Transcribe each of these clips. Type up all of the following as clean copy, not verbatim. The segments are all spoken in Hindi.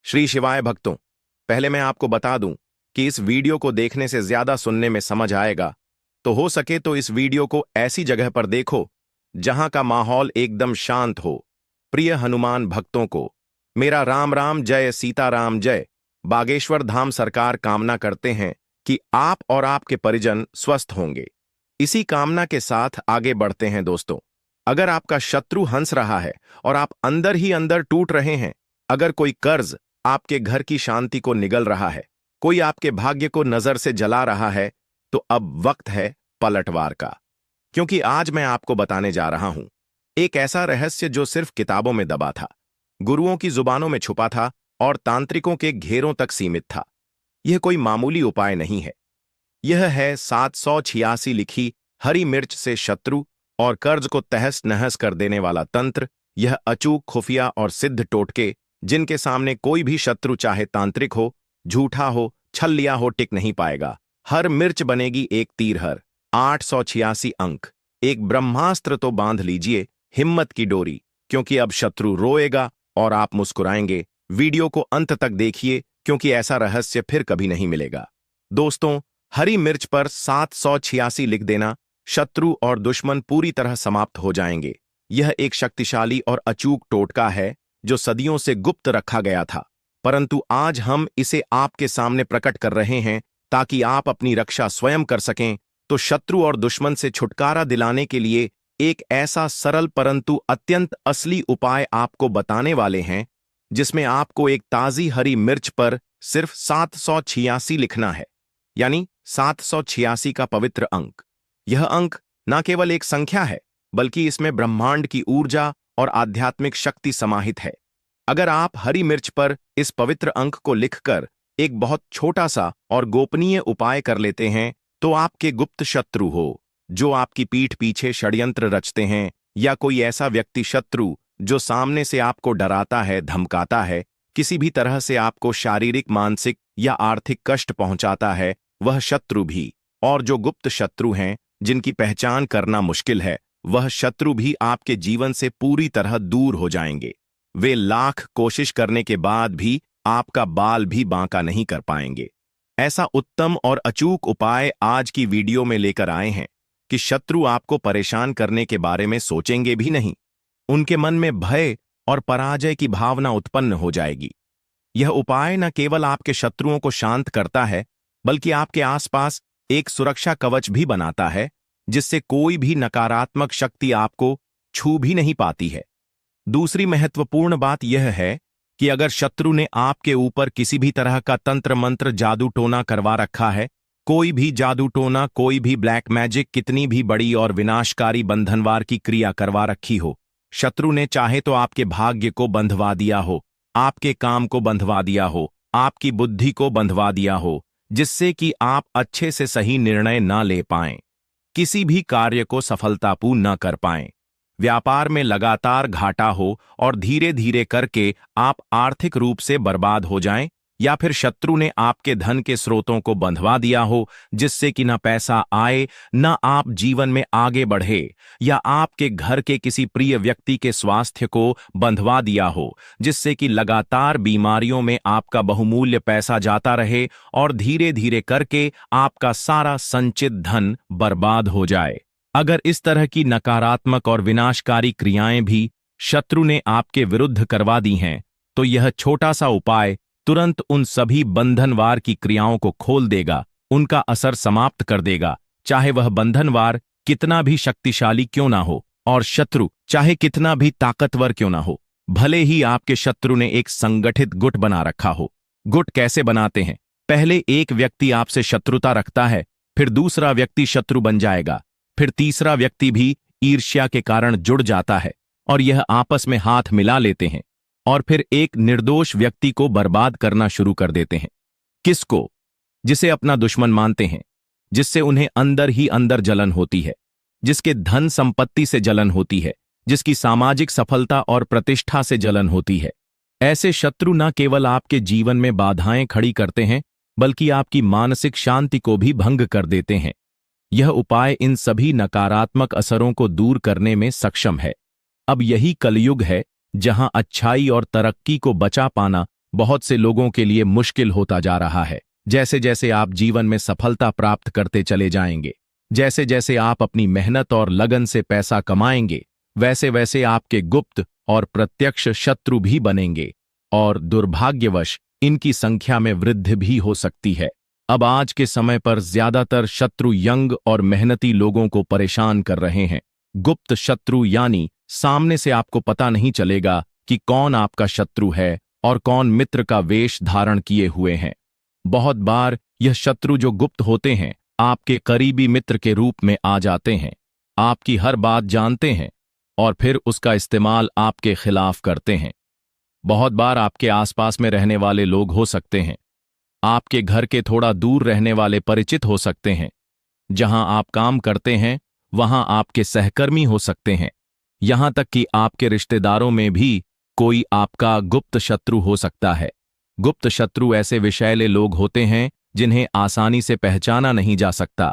श्री शिवाय भक्तों, पहले मैं आपको बता दूं कि इस वीडियो को देखने से ज्यादा सुनने में समझ आएगा, तो हो सके तो इस वीडियो को ऐसी जगह पर देखो जहां का माहौल एकदम शांत हो। प्रिय हनुमान भक्तों को मेरा राम राम जय सीताराम जय। बागेश्वर धाम सरकार कामना करते हैं कि आप और आपके परिजन स्वस्थ होंगे। इसी कामना के साथ आगे बढ़ते हैं दोस्तों। अगर आपका शत्रु हंस रहा है और आप अंदर ही अंदर टूट रहे हैं, अगर कोई कर्ज आपके घर की शांति को निगल रहा है, कोई आपके भाग्य को नजर से जला रहा है, तो अब वक्त है पलटवार का। क्योंकि आज मैं आपको बताने जा रहा हूं एक ऐसा रहस्य जो सिर्फ किताबों में दबा था, गुरुओं की जुबानों में छुपा था और तांत्रिकों के घेरों तक सीमित था। यह कोई मामूली उपाय नहीं है। यह है 786 लिखी हरी मिर्च से शत्रु और कर्ज को तहस नहस कर देने वाला तंत्र। यह अचूक, खुफिया और सिद्ध टोटके जिनके सामने कोई भी शत्रु, चाहे तांत्रिक हो, झूठा हो, छल्लिया हो, टिक नहीं पाएगा। हर मिर्च बनेगी एक तीरहर। 886 अंक। एक ब्रह्मास्त्र तो बांध लीजिए हिम्मत की डोरी, क्योंकि अब शत्रु रोएगा और आप मुस्कुराएंगे। वीडियो को अंत तक देखिए, क्योंकि ऐसा रहस्य फिर कभी नहीं मिलेगा। दोस्तों, हरी मिर्च पर 786 लिख देना, शत्रु और दुश्मन पूरी तरह समाप्त हो जाएंगे। यह एक शक्तिशाली और अचूक टोटका है जो सदियों से गुप्त रखा गया था, परंतु आज हम इसे आपके सामने प्रकट कर रहे हैं ताकि आप अपनी रक्षा स्वयं कर सकें। तो शत्रु और दुश्मन से छुटकारा दिलाने के लिए एक ऐसा सरल परंतु अत्यंत असली उपाय आपको बताने वाले हैं, जिसमें आपको एक ताजी हरी मिर्च पर सिर्फ 786 लिखना है, यानी 786 का पवित्र अंक। यह अंक न केवल एक संख्या है, बल्कि इसमें ब्रह्मांड की ऊर्जा और आध्यात्मिक शक्ति समाहित है। अगर आप हरी मिर्च पर इस पवित्र अंक को लिखकर एक बहुत छोटा सा और गोपनीय उपाय कर लेते हैं, तो आपके गुप्त शत्रु हो जो आपकी पीठ पीछे षड्यंत्र रचते हैं, या कोई ऐसा व्यक्ति शत्रु जो सामने से आपको डराता है, धमकाता है, किसी भी तरह से आपको शारीरिक, मानसिक या आर्थिक कष्ट पहुंचाता है, वह शत्रु भी, और जो गुप्त शत्रु हैं जिनकी पहचान करना मुश्किल है, वह शत्रु भी आपके जीवन से पूरी तरह दूर हो जाएंगे। वे लाख कोशिश करने के बाद भी आपका बाल भी बांका नहीं कर पाएंगे। ऐसा उत्तम और अचूक उपाय आज की वीडियो में लेकर आए हैं कि शत्रु आपको परेशान करने के बारे में सोचेंगे भी नहीं। उनके मन में भय और पराजय की भावना उत्पन्न हो जाएगी। यह उपाय न केवल आपके शत्रुओं को शांत करता है, बल्कि आपके आसपास एक सुरक्षा कवच भी बनाता है, जिससे कोई भी नकारात्मक शक्ति आपको छू भी नहीं पाती है। दूसरी महत्वपूर्ण बात यह है कि अगर शत्रु ने आपके ऊपर किसी भी तरह का तंत्र मंत्र, जादू टोना करवा रखा है, कोई भी जादू टोना, कोई भी ब्लैक मैजिक, कितनी भी बड़ी और विनाशकारी बंधनवार की क्रिया करवा रखी हो, शत्रु ने चाहे तो आपके भाग्य को बंधवा दिया हो, आपके काम को बंधवा दिया हो, आपकी बुद्धि को बंधवा दिया हो, जिससे कि आप अच्छे से सही निर्णय ना ले पाएं, किसी भी कार्य को सफलतापूर्ण न कर पाएं, व्यापार में लगातार घाटा हो और धीरे धीरे करके आप आर्थिक रूप से बर्बाद हो जाएं, या फिर शत्रु ने आपके धन के स्रोतों को बंधवा दिया हो, जिससे कि न पैसा आए, न आप जीवन में आगे बढ़े, या आपके घर के किसी प्रिय व्यक्ति के स्वास्थ्य को बंधवा दिया हो, जिससे कि लगातार बीमारियों में आपका बहुमूल्य पैसा जाता रहे और धीरे धीरे करके आपका सारा संचित धन बर्बाद हो जाए। अगर इस तरह की नकारात्मक और विनाशकारी क्रियाएं भी शत्रु ने आपके विरुद्ध करवा दी हैं, तो यह छोटा सा उपाय तुरंत उन सभी बंधनवार की क्रियाओं को खोल देगा, उनका असर समाप्त कर देगा, चाहे वह बंधनवार कितना भी शक्तिशाली क्यों ना हो और शत्रु चाहे कितना भी ताकतवर क्यों ना हो। भले ही आपके शत्रु ने एक संगठित गुट बना रखा हो। गुट कैसे बनाते हैं? पहले एक व्यक्ति आपसे शत्रुता रखता है, फिर दूसरा व्यक्ति शत्रु बन जाएगा, फिर तीसरा व्यक्ति भी ईर्ष्या के कारण जुड़ जाता है और यह आपस में हाथ मिला लेते हैं और फिर एक निर्दोष व्यक्ति को बर्बाद करना शुरू कर देते हैं। किसको? जिसे अपना दुश्मन मानते हैं, जिससे उन्हें अंदर ही अंदर जलन होती है, जिसके धन संपत्ति से जलन होती है, जिसकी सामाजिक सफलता और प्रतिष्ठा से जलन होती है। ऐसे शत्रु न केवल आपके जीवन में बाधाएं खड़ी करते हैं, बल्कि आपकी मानसिक शांति को भी भंग कर देते हैं। यह उपाय इन सभी नकारात्मक असरों को दूर करने में सक्षम है। अब यही कलयुग है जहां अच्छाई और तरक्की को बचा पाना बहुत से लोगों के लिए मुश्किल होता जा रहा है। जैसे जैसे आप जीवन में सफलता प्राप्त करते चले जाएंगे, जैसे जैसे आप अपनी मेहनत और लगन से पैसा कमाएंगे, वैसे वैसे आपके गुप्त और प्रत्यक्ष शत्रु भी बनेंगे और दुर्भाग्यवश इनकी संख्या में वृद्धि भी हो सकती है। अब आज के समय पर ज्यादातर शत्रु यंग और मेहनती लोगों को परेशान कर रहे हैं। गुप्त शत्रु यानी सामने से आपको पता नहीं चलेगा कि कौन आपका शत्रु है और कौन मित्र का वेश धारण किए हुए हैं। बहुत बार यह शत्रु जो गुप्त होते हैं आपके करीबी मित्र के रूप में आ जाते हैं, आपकी हर बात जानते हैं और फिर उसका इस्तेमाल आपके खिलाफ करते हैं। बहुत बार आपके आसपास में रहने वाले लोग हो सकते हैं, आपके घर के थोड़ा दूर रहने वाले परिचित हो सकते हैं, जहां आप काम करते हैं वहां आपके सहकर्मी हो सकते हैं, यहां तक कि आपके रिश्तेदारों में भी कोई आपका गुप्त शत्रु हो सकता है। गुप्त शत्रु ऐसे विषैले लोग होते हैं जिन्हें आसानी से पहचाना नहीं जा सकता,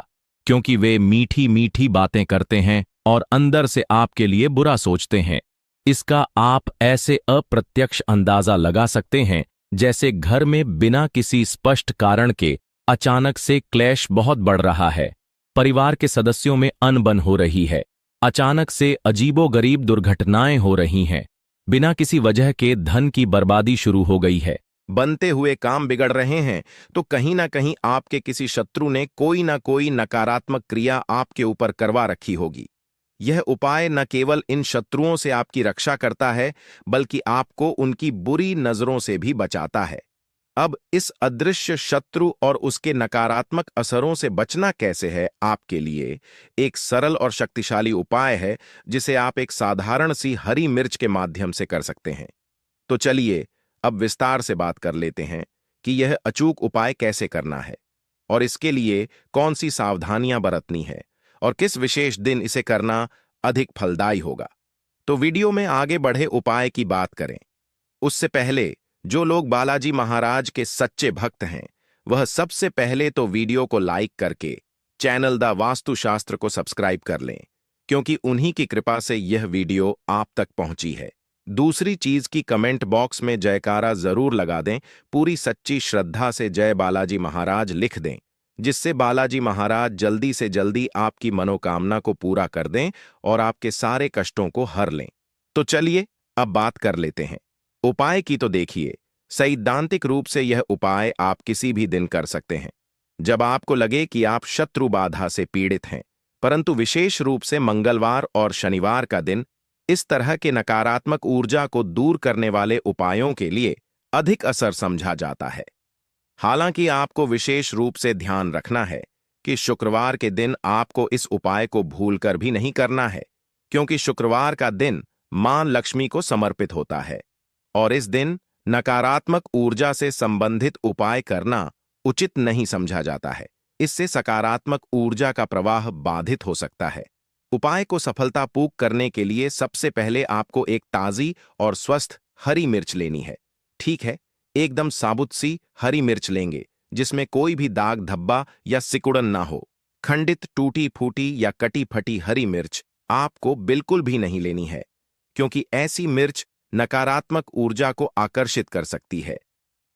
क्योंकि वे मीठी मीठी बातें करते हैं और अंदर से आपके लिए बुरा सोचते हैं। इसका आप ऐसे अप्रत्यक्ष अंदाजा लगा सकते हैं जैसे घर में बिना किसी स्पष्ट कारण के अचानक से क्लेश बहुत बढ़ रहा है, परिवार के सदस्यों में अनबन हो रही है, अचानक से अजीबोगरीब दुर्घटनाएं हो रही हैं, बिना किसी वजह के धन की बर्बादी शुरू हो गई है, बनते हुए काम बिगड़ रहे हैं, तो कहीं ना कहीं आपके किसी शत्रु ने कोई ना कोई नकारात्मक क्रिया आपके ऊपर करवा रखी होगी। यह उपाय न केवल इन शत्रुओं से आपकी रक्षा करता है, बल्कि आपको उनकी बुरी नजरों से भी बचाता है। अब इस अदृश्य शत्रु और उसके नकारात्मक असरों से बचना कैसे है, आपके लिए एक सरल और शक्तिशाली उपाय है जिसे आप एक साधारण सी हरी मिर्च के माध्यम से कर सकते हैं। तो चलिए अब विस्तार से बात कर लेते हैं कि यह अचूक उपाय कैसे करना है और इसके लिए कौन सी सावधानियां बरतनी है और किस विशेष दिन इसे करना अधिक फलदायी होगा। तो वीडियो में आगे बढ़े उपाय की बात करें उससे पहले जो लोग बालाजी महाराज के सच्चे भक्त हैं वह सबसे पहले तो वीडियो को लाइक करके चैनल द वास्तुशास्त्र को सब्सक्राइब कर लें, क्योंकि उन्हीं की कृपा से यह वीडियो आप तक पहुंची है। दूसरी चीज की कमेंट बॉक्स में जयकारा जरूर लगा दें, पूरी सच्ची श्रद्धा से जय बालाजी महाराज लिख दें, जिससे बालाजी महाराज जल्दी से जल्दी आपकी मनोकामना को पूरा कर दें और आपके सारे कष्टों को हर लें। तो चलिए अब बात कर लेते हैं उपाय की। तो देखिए, सैद्धांतिक रूप से यह उपाय आप किसी भी दिन कर सकते हैं जब आपको लगे कि आप शत्रु बाधा से पीड़ित हैं, परंतु विशेष रूप से मंगलवार और शनिवार का दिन इस तरह के नकारात्मक ऊर्जा को दूर करने वाले उपायों के लिए अधिक असर समझा जाता है। हालांकि आपको विशेष रूप से ध्यान रखना है कि शुक्रवार के दिन आपको इस उपाय को भूलकर भी नहीं करना है, क्योंकि शुक्रवार का दिन मां लक्ष्मी को समर्पित होता है और इस दिन नकारात्मक ऊर्जा से संबंधित उपाय करना उचित नहीं समझा जाता है। इससे सकारात्मक ऊर्जा का प्रवाह बाधित हो सकता है। उपाय को सफलतापूर्वक करने के लिए सबसे पहले आपको एक ताजी और स्वस्थ हरी मिर्च लेनी है। ठीक है, एकदम साबुत सी हरी मिर्च लेंगे जिसमें कोई भी दाग धब्बा या सिकुड़न ना हो। खंडित टूटी फूटी या कटी फटी हरी मिर्च आपको बिल्कुल भी नहीं लेनी है, क्योंकि ऐसी मिर्च नकारात्मक ऊर्जा को आकर्षित कर सकती है।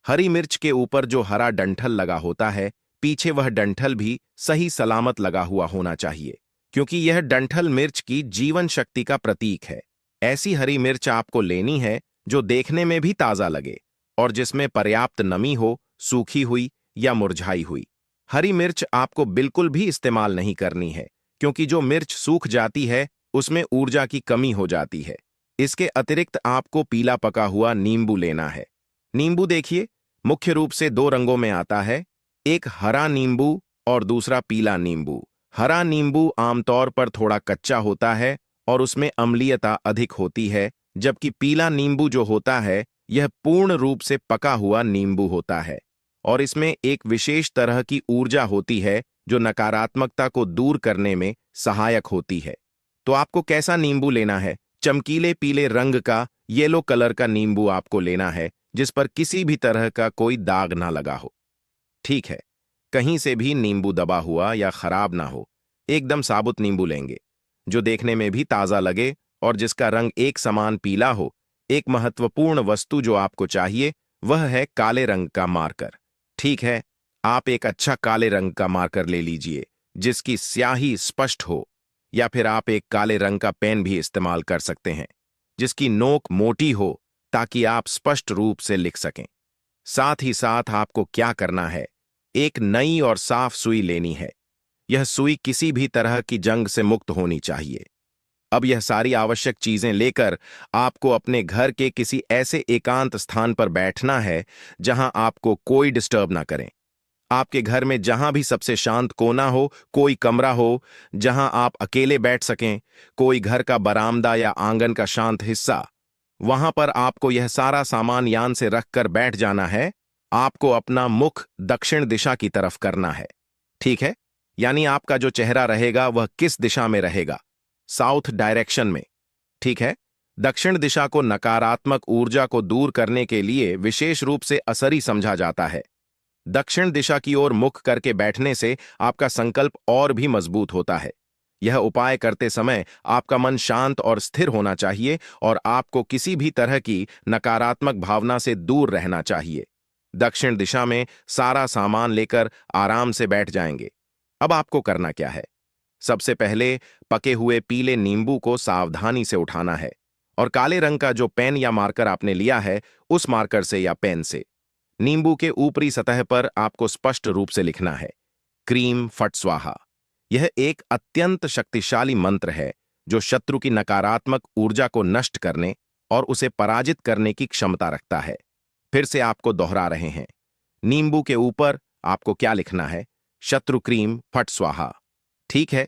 हरी मिर्च के ऊपर जो हरा डंठल लगा होता है, पीछे वह डंठल भी सही सलामत लगा हुआ होना चाहिए, क्योंकि यह डंठल मिर्च की जीवन शक्ति का प्रतीक है। ऐसी हरी मिर्च आपको लेनी है जो देखने में भी ताजा लगे और जिसमें पर्याप्त नमी हो, सूखी हुई या मुरझाई हुई। हरी मिर्च आपको बिल्कुल भी इस्तेमाल नहीं करनी है, क्योंकि जो मिर्च सूख जाती है उसमें ऊर्जा की कमी हो जाती है। इसके अतिरिक्त आपको पीला पका हुआ नींबू लेना है। नींबू देखिए, मुख्य रूप से दो रंगों में आता है, एक हरा नींबू और दूसरा पीला नींबू। हरा नींबू आमतौर पर थोड़ा कच्चा होता है और उसमें अम्लीयता अधिक होती है, जबकि पीला नींबू जो होता है यह पूर्ण रूप से पका हुआ नींबू होता है और इसमें एक विशेष तरह की ऊर्जा होती है जो नकारात्मकता को दूर करने में सहायक होती है। तो आपको कैसा नींबू लेना है? चमकीले पीले रंग का येलो कलर का नींबू आपको लेना है, जिस पर किसी भी तरह का कोई दाग ना लगा हो। ठीक है, कहीं से भी नींबू दबा हुआ या खराब ना हो। एकदम साबुत नींबू लेंगे जो देखने में भी ताजा लगे और जिसका रंग एक समान पीला हो। एक महत्वपूर्ण वस्तु जो आपको चाहिए वह है काले रंग का मार्कर। ठीक है, आप एक अच्छा काले रंग का मार्कर ले लीजिए जिसकी स्याही स्पष्ट हो, या फिर आप एक काले रंग का पेन भी इस्तेमाल कर सकते हैं जिसकी नोक मोटी हो ताकि आप स्पष्ट रूप से लिख सकें। साथ ही साथ आपको क्या करना है, एक नई और साफ सुई लेनी है। यह सुई किसी भी तरह की जंग से मुक्त होनी चाहिए। अब यह सारी आवश्यक चीजें लेकर आपको अपने घर के किसी ऐसे एकांत स्थान पर बैठना है जहां आपको कोई डिस्टर्ब ना करें। आपके घर में जहां भी सबसे शांत कोना हो, कोई कमरा हो जहां आप अकेले बैठ सकें, कोई घर का बरामदा या आंगन का शांत हिस्सा, वहां पर आपको यह सारा सामान यान से रखकर बैठ जाना है। आपको अपना मुख दक्षिण दिशा की तरफ करना है। ठीक है, यानी आपका जो चेहरा रहेगा वह किस दिशा में रहेगा? साउथ डायरेक्शन में। ठीक है, दक्षिण दिशा को नकारात्मक ऊर्जा को दूर करने के लिए विशेष रूप से असरी समझा जाता है। दक्षिण दिशा की ओर मुख करके बैठने से आपका संकल्प और भी मजबूत होता है। यह उपाय करते समय आपका मन शांत और स्थिर होना चाहिए और आपको किसी भी तरह की नकारात्मक भावना से दूर रहना चाहिए। दक्षिण दिशा में सारा सामान लेकर आराम से बैठ जाएंगे। अब आपको करना क्या है? सबसे पहले पके हुए पीले नींबू को सावधानी से उठाना है और काले रंग का जो पेन या मार्कर आपने लिया है उस मार्कर से या पेन से नींबू के ऊपरी सतह पर आपको स्पष्ट रूप से लिखना है, क्रीम फट स्वाहा। यह एक अत्यंत शक्तिशाली मंत्र है जो शत्रु की नकारात्मक ऊर्जा को नष्ट करने और उसे पराजित करने की क्षमता रखता है। फिर से आपको दोहरा रहे हैं। नींबू के ऊपर आपको क्या लिखना है? शत्रु क्रीम फट स्वाहा। ठीक है,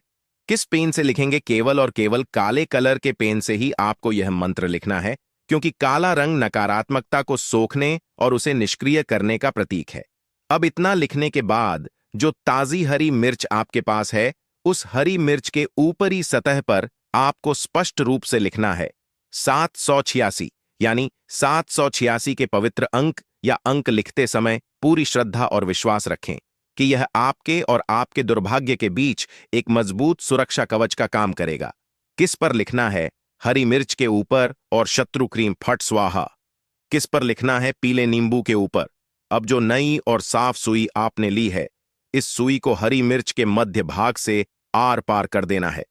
किस पेन से लिखेंगे? केवल और केवल काले कलर के पेन से ही आपको यह मंत्र लिखना है, क्योंकि काला रंग नकारात्मकता को सोखने और उसे निष्क्रिय करने का प्रतीक है। अब इतना लिखने के बाद जो ताजी हरी मिर्च आपके पास है, उस हरी मिर्च के ऊपरी सतह पर आपको स्पष्ट रूप से लिखना है 786। यानी 786 के पवित्र अंक या अंक लिखते समय पूरी श्रद्धा और विश्वास रखें कि यह आपके और आपके दुर्भाग्य के बीच एक मजबूत सुरक्षा कवच का काम करेगा। किस पर लिखना है? हरी मिर्च के ऊपर और शत्रु क्रीम फट स्वाहा। किस पर लिखना है? पीले नींबू के ऊपर। अब जो नई और साफ सुई आपने ली है, इस सुई को हरी मिर्च के मध्य भाग से आर पार कर देना है।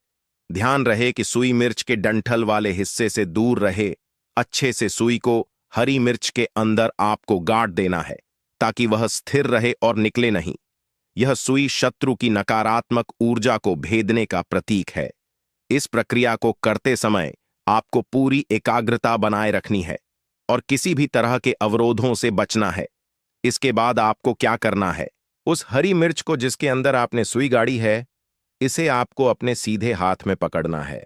ध्यान रहे कि सुई मिर्च के डंठल वाले हिस्से से दूर रहे। अच्छे से सुई को हरी मिर्च के अंदर आपको गांठ देना है ताकि वह स्थिर रहे और निकले नहीं। यह सुई शत्रु की नकारात्मक ऊर्जा को भेदने का प्रतीक है। इस प्रक्रिया को करते समय आपको पूरी एकाग्रता बनाए रखनी है और किसी भी तरह के अवरोधों से बचना है। इसके बाद आपको क्या करना है? उस हरी मिर्च को जिसके अंदर आपने सुई गाड़ी है, इसे आपको अपने सीधे हाथ में पकड़ना है।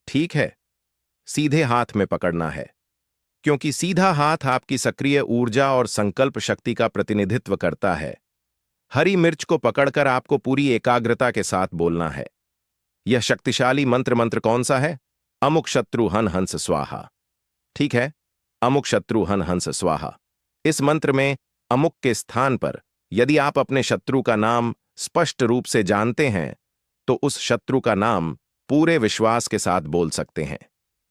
ठीक है, सीधे हाथ में पकड़ना है, क्योंकि सीधा हाथ आपकी सक्रिय ऊर्जा और संकल्प शक्ति का प्रतिनिधित्व करता है। हरी मिर्च को पकड़कर आपको पूरी एकाग्रता के साथ बोलना है। यह शक्तिशाली मंत्र कौन सा है? अमुक शत्रु हन हंस स्वाहा। ठीक है, अमुक शत्रु हन हंस स्वाहा। इस मंत्र में अमुक के स्थान पर यदि आप अपने शत्रु का नाम स्पष्ट रूप से जानते हैं तो उस शत्रु का नाम पूरे विश्वास के साथ बोल सकते हैं।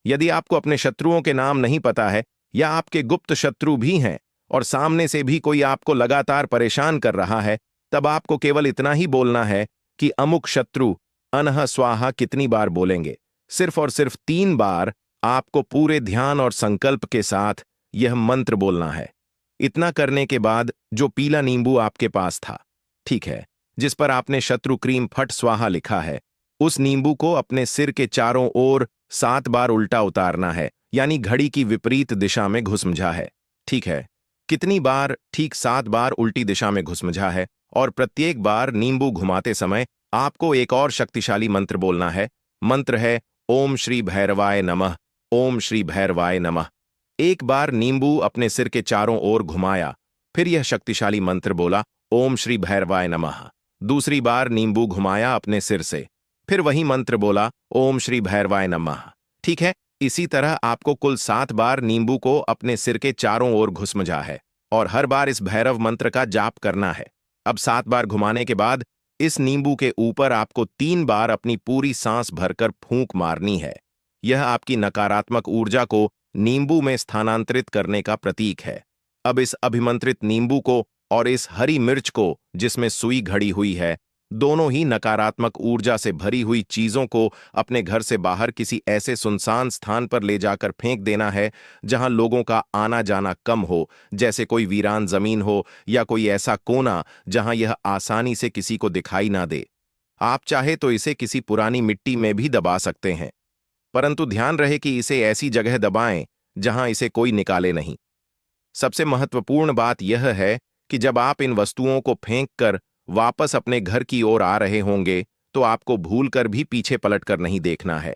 यदि आपको अपने शत्रुओं के नाम नहीं पता है या आपके गुप्त शत्रु भी हैं और सामने से भी कोई आपको लगातार परेशान कर रहा है, तब आपको केवल इतना ही बोलना है कि अमुक शत्रु अनह स्वाहा। कितनी बार बोलेंगे? सिर्फ और सिर्फ 3 बार आपको पूरे ध्यान और संकल्प के साथ यह मंत्र बोलना है। इतना करने के बाद जो पीला नींबू आपके पास था, ठीक है, जिस पर आपने शत्रु क्रीम फट स्वाहा लिखा है, उस नींबू को अपने सिर के चारों ओर 7 बार उल्टा उतारना है, यानी घड़ी की विपरीत दिशा में घुसमझा है। ठीक है, कितनी बार? ठीक 7 बार उल्टी दिशा में घुसमझा है और प्रत्येक बार नींबू घुमाते समय आपको एक और शक्तिशाली मंत्र बोलना है। मंत्र है ओम श्री भैरवाय नमः, ओम श्री भैरवाय नमः। एक बार नींबू अपने सिर के चारों ओर घुमाया, फिर यह शक्तिशाली मंत्र बोला ओम श्री भैरवाय नमः। दूसरी बार नींबू घुमाया अपने सिर से, फिर वही मंत्र बोला ओम श्री भैरवाय नमः। ठीक है, इसी तरह आपको कुल 7 बार नींबू को अपने सिर के चारों ओर घुसमझा है और हर बार इस भैरव मंत्र का जाप करना है। अब 7 बार घुमाने के बाद इस नींबू के ऊपर आपको 3 बार अपनी पूरी सांस भरकर फूंक मारनी है। यह आपकी नकारात्मक ऊर्जा को नींबू में स्थानांतरित करने का प्रतीक है। अब इस अभिमंत्रित नींबू को और इस हरी मिर्च को, जिसमें सुई घड़ी हुई है, दोनों ही नकारात्मक ऊर्जा से भरी हुई चीजों को अपने घर से बाहर किसी ऐसे सुनसान स्थान पर ले जाकर फेंक देना है जहां लोगों का आना जाना कम हो, जैसे कोई वीरान जमीन हो या कोई ऐसा कोना जहां यह आसानी से किसी को दिखाई ना दे। आप चाहे तो इसे किसी पुरानी मिट्टी में भी दबा सकते हैं, परंतु ध्यान रहे कि इसे ऐसी जगह दबाएं जहां इसे कोई निकाले नहीं। सबसे महत्वपूर्ण बात यह है कि जब आप इन वस्तुओं को फेंक कर वापस अपने घर की ओर आ रहे होंगे, तो आपको भूलकर भी पीछे पलटकर नहीं देखना है,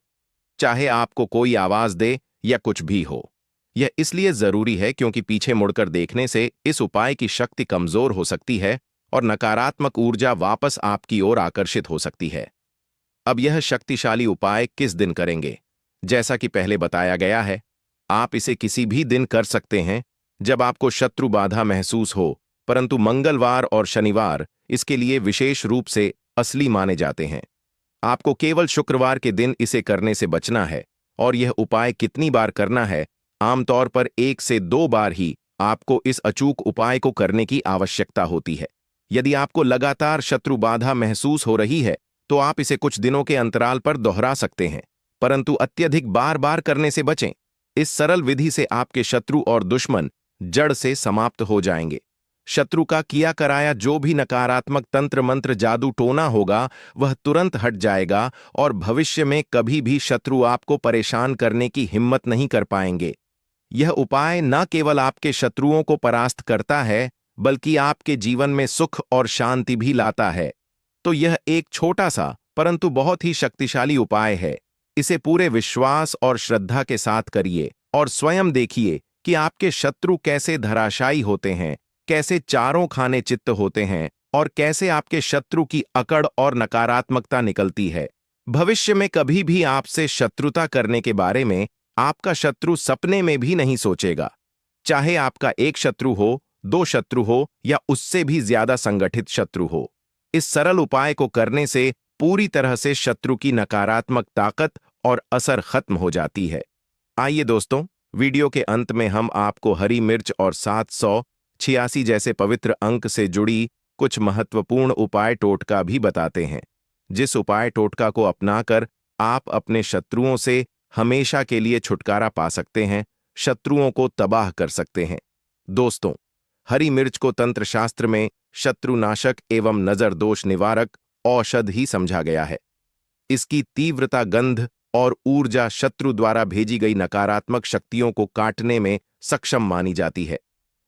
चाहे आपको कोई आवाज दे या कुछ भी हो। यह इसलिए जरूरी है क्योंकि पीछे मुड़कर देखने से इस उपाय की शक्ति कमजोर हो सकती है और नकारात्मक ऊर्जा वापस आपकी ओर आकर्षित हो सकती है। अब यह शक्तिशाली उपाय किस दिन करेंगे? जैसा कि पहले बताया गया है, आप इसे किसी भी दिन कर सकते हैं जब आपको शत्रु बाधा महसूस हो, परंतु मंगलवार और शनिवार इसके लिए विशेष रूप से असली माने जाते हैं। आपको केवल शुक्रवार के दिन इसे करने से बचना है, और यह उपाय कितनी बार करना है? आमतौर पर 1 से 2 बार ही आपको इस अचूक उपाय को करने की आवश्यकता होती है। यदि आपको लगातार शत्रु बाधा महसूस हो रही है, तो आप इसे कुछ दिनों के अंतराल पर दोहरा सकते हैं, परंतु अत्यधिक बार बार करने से बचें। इस सरल विधि से आपके शत्रु और दुश्मन जड़ से समाप्त हो जाएंगे। शत्रु का किया कराया जो भी नकारात्मक तंत्र मंत्र जादू टोना होगा, वह तुरंत हट जाएगा और भविष्य में कभी भी शत्रु आपको परेशान करने की हिम्मत नहीं कर पाएंगे। यह उपाय न केवल आपके शत्रुओं को परास्त करता है, बल्कि आपके जीवन में सुख और शांति भी लाता है। तो यह एक छोटा सा परंतु बहुत ही शक्तिशाली उपाय है। इसे पूरे विश्वास और श्रद्धा के साथ करिए और स्वयं देखिए कि आपके शत्रु कैसे धराशायी होते हैं, कैसे चारों खाने चित्त होते हैं और कैसे आपके शत्रु की अकड़ और नकारात्मकता निकलती है। भविष्य में कभी भी आपसे शत्रुता करने के बारे में आपका शत्रु सपने में भी नहीं सोचेगा, चाहे आपका एक शत्रु हो, 2 शत्रु हो या उससे भी ज्यादा संगठित शत्रु हो। इस सरल उपाय को करने से पूरी तरह से शत्रु की नकारात्मक ताकत और असर खत्म हो जाती है। आइए दोस्तों, वीडियो के अंत में हम आपको हरी मिर्च और 786 जैसे पवित्र अंक से जुड़ी कुछ महत्वपूर्ण उपाय टोटका भी बताते हैं, जिस उपाय टोटका को अपनाकर आप अपने शत्रुओं से हमेशा के लिए छुटकारा पा सकते हैं, शत्रुओं को तबाह कर सकते हैं। दोस्तों, हरी मिर्च को तंत्र शास्त्र में शत्रुनाशक एवं नजर दोष निवारक औषध ही समझा गया है। इसकी तीव्रता, गंध और ऊर्जा शत्रु द्वारा भेजी गई नकारात्मक शक्तियों को काटने में सक्षम मानी जाती है।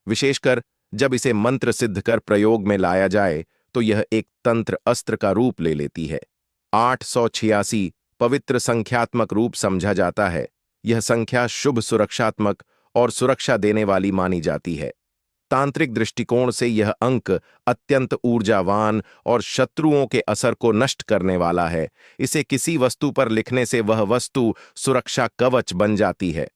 विशेषकर जब इसे मंत्र सिद्ध कर प्रयोग में लाया जाए तो यह एक तंत्र अस्त्र का रूप ले लेती है। 886 पवित्र संख्यात्मक रूप समझा जाता है। यह संख्या शुभ, सुरक्षात्मक और सुरक्षा देने वाली मानी जाती है। तांत्रिक दृष्टिकोण से यह अंक अत्यंत ऊर्जावान और शत्रुओं के असर को नष्ट करने वाला है। इसे किसी वस्तु पर लिखने से वह वस्तु सुरक्षा कवच बन जाती है।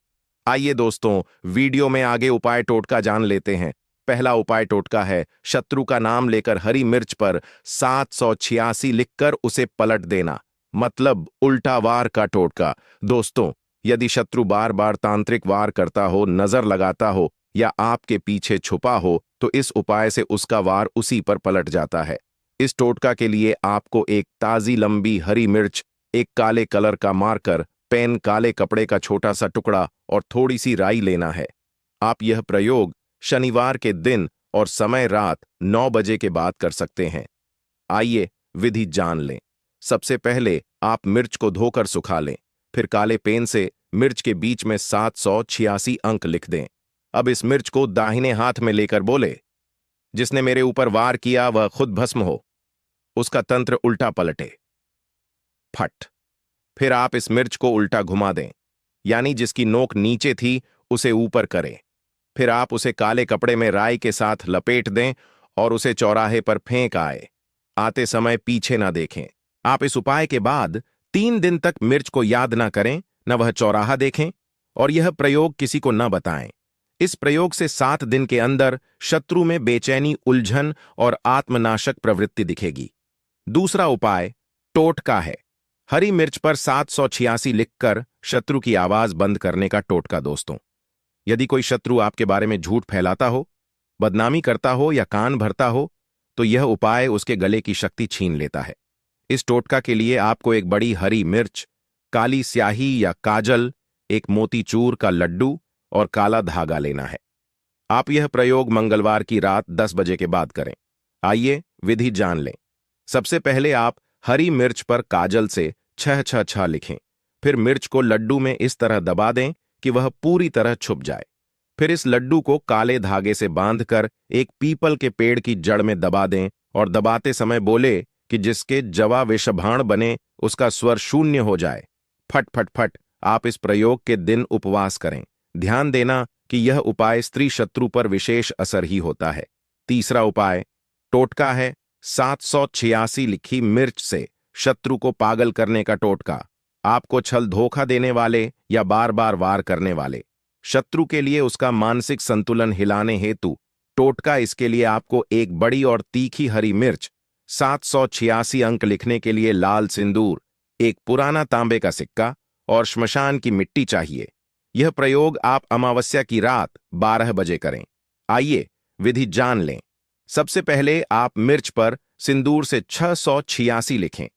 आइए दोस्तों, वीडियो में आगे उपाय टोटका जान लेते हैं। पहला उपाय टोटका है शत्रु का नाम लेकर हरी मिर्च पर 786 लिखकर उसे पलट देना, मतलब उल्टा वार का टोटका। दोस्तों, यदि शत्रु बार बार तांत्रिक वार करता हो, नजर लगाता हो या आपके पीछे छुपा हो, तो इस उपाय से उसका वार उसी पर पलट जाता है। इस टोटका के लिए आपको एक ताजी लंबी हरी मिर्च, एक काले कलर का मार्कर पेन, काले कपड़े का छोटा सा टुकड़ा और थोड़ी सी राई लेना है। आप यह प्रयोग शनिवार के दिन और समय रात 9 बजे के बाद कर सकते हैं। आइए विधि जान लें। सबसे पहले आप मिर्च को धोकर सुखा लें, फिर काले पेन से मिर्च के बीच में 786 अंक लिख दें। अब इस मिर्च को दाहिने हाथ में लेकर बोले, जिसने मेरे ऊपर वार किया वह खुद भस्म हो, उसका तंत्र उल्टा पलटे। फट। फिर आप इस मिर्च को उल्टा घुमा दें, यानी जिसकी नोक नीचे थी उसे ऊपर करें। फिर आप उसे काले कपड़े में राई के साथ लपेट दें और उसे चौराहे पर फेंक आए। आते समय पीछे ना देखें। आप इस उपाय के बाद 3 दिन तक मिर्च को याद ना करें, न वह चौराहा देखें, और यह प्रयोग किसी को न बताएं। इस प्रयोग से 7 दिन के अंदर शत्रु में बेचैनी, उलझन और आत्मनाशक प्रवृत्ति दिखेगी। दूसरा उपाय टोटका है हरी मिर्च पर 786 लिखकर शत्रु की आवाज बंद करने का टोटका। दोस्तों, यदि कोई शत्रु आपके बारे में झूठ फैलाता हो बदनामी करता हो या कान भरता हो तो यह उपाय उसके गले की शक्ति छीन लेता है। इस टोटका के लिए आपको एक बड़ी हरी मिर्च, काली स्याही या काजल, एक मोतीचूर का लड्डू और काला धागा लेना है। आप यह प्रयोग मंगलवार की रात 10 बजे के बाद करें। आइए विधि जान लें। सबसे पहले आप हरी मिर्च पर काजल से 666 लिखें। फिर मिर्च को लड्डू में इस तरह दबा दें कि वह पूरी तरह छुप जाए। फिर इस लड्डू को काले धागे से बांधकर एक पीपल के पेड़ की जड़ में दबा दें और दबाते समय बोले कि जिसके जवा विषभाण बने उसका स्वर शून्य हो जाए। फट फट फट। आप इस प्रयोग के दिन उपवास करें। ध्यान देना कि यह उपाय स्त्री शत्रु पर विशेष असर ही होता है। तीसरा उपाय टोटका है 786 लिखी मिर्च से शत्रु को पागल करने का टोटका। आपको छल धोखा देने वाले या बार बार वार करने वाले शत्रु के लिए उसका मानसिक संतुलन हिलाने हेतु टोटका। इसके लिए आपको एक बड़ी और तीखी हरी मिर्च, 786 अंक लिखने के लिए लाल सिंदूर, एक पुराना तांबे का सिक्का और श्मशान की मिट्टी चाहिए। यह प्रयोग आप अमावस्या की रात 12 बजे करें। आइए विधि जान लें। सबसे पहले आप मिर्च पर सिंदूर से 686 लिखें।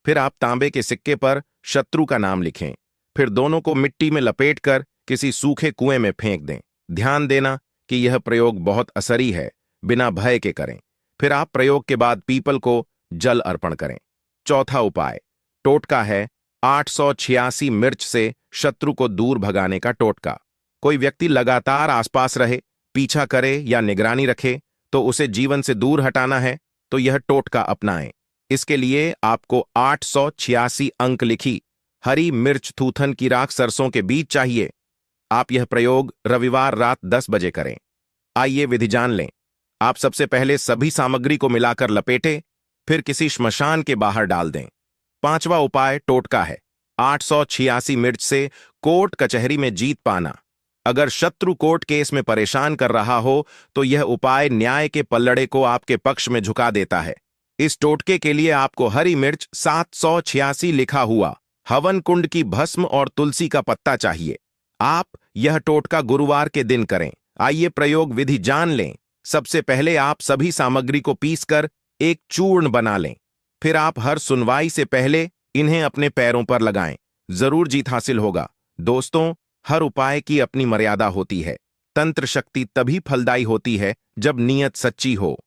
फिर आप तांबे के सिक्के पर शत्रु का नाम लिखें। फिर दोनों को मिट्टी में लपेटकर किसी सूखे कुएं में फेंक दें। ध्यान देना कि यह प्रयोग बहुत असरी है, बिना भय के करें। फिर आप प्रयोग के बाद पीपल को जल अर्पण करें। चौथा उपाय टोटका है 886 मिर्च से शत्रु को दूर भगाने का टोटका। कोई व्यक्ति लगातार आसपास रहे, पीछा करे या निगरानी रखे तो उसे जीवन से दूर हटाना है तो यह टोटका अपनाएं। इसके लिए आपको 886 अंक लिखी हरी मिर्च थूथन की राख सरसों के बीज चाहिए। आप यह प्रयोग रविवार रात 10 बजे करें। आइए विधि जान लें। आप सबसे पहले सभी सामग्री को मिलाकर लपेटें, फिर किसी श्मशान के बाहर डाल दें। पांचवा उपाय टोटका है 886 मिर्च से कोर्ट कचहरी में जीत पाना। अगर शत्रु कोर्ट केस में परेशान कर रहा हो तो यह उपाय न्याय के पल्लड़े को आपके पक्ष में झुका देता है। इस टोटके के लिए आपको हरी मिर्च 786 लिखा हुआ हवन कुंड की भस्म और तुलसी का पत्ता चाहिए। आप यह टोटका गुरुवार के दिन करें। आइए प्रयोग विधि जान लें। सबसे पहले आप सभी सामग्री को पीसकर एक चूर्ण बना लें। फिर आप हर सुनवाई से पहले इन्हें अपने पैरों पर लगाएं। जरूर जीत हासिल होगा। दोस्तों, हर उपाय की अपनी मर्यादा होती है। तंत्र शक्ति तभी फलदायी होती है जब नीयत सच्ची हो।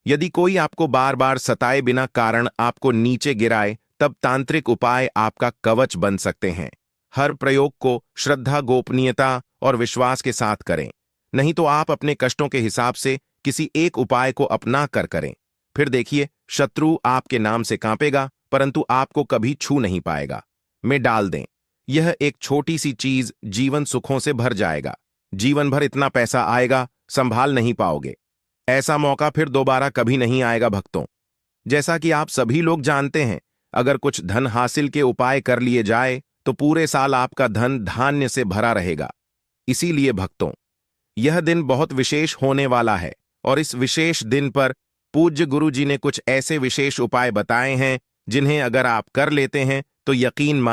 यदि कोई आपको बार बार सताए बिना कारण आपको नीचे गिराए तब तांत्रिक उपाय आपका कवच बन सकते हैं। हर प्रयोग को श्रद्धा, गोपनीयता और विश्वास के साथ करें, नहीं तो आप अपने कष्टों के हिसाब से किसी एक उपाय को अपना कर करें। फिर देखिए, शत्रु आपके नाम से कांपेगा परंतु आपको कभी छू नहीं पाएगा। में डाल दें। यह एक छोटी सी चीज जीवन सुखों से भर जाएगा। जीवन भर इतना पैसा आएगा, संभाल नहीं पाओगे। ऐसा मौका फिर दोबारा कभी नहीं आएगा भक्तों। जैसा कि आप सभी लोग जानते हैं, अगर कुछ धन हासिल के उपाय कर लिए जाए तो पूरे साल आपका धन धान्य से भरा रहेगा। इसीलिए भक्तों, यह दिन बहुत विशेष होने वाला है और इस विशेष दिन पर पूज्य गुरु जी ने कुछ ऐसे विशेष उपाय बताए हैं जिन्हें अगर आप कर लेते हैं तो यकीन मान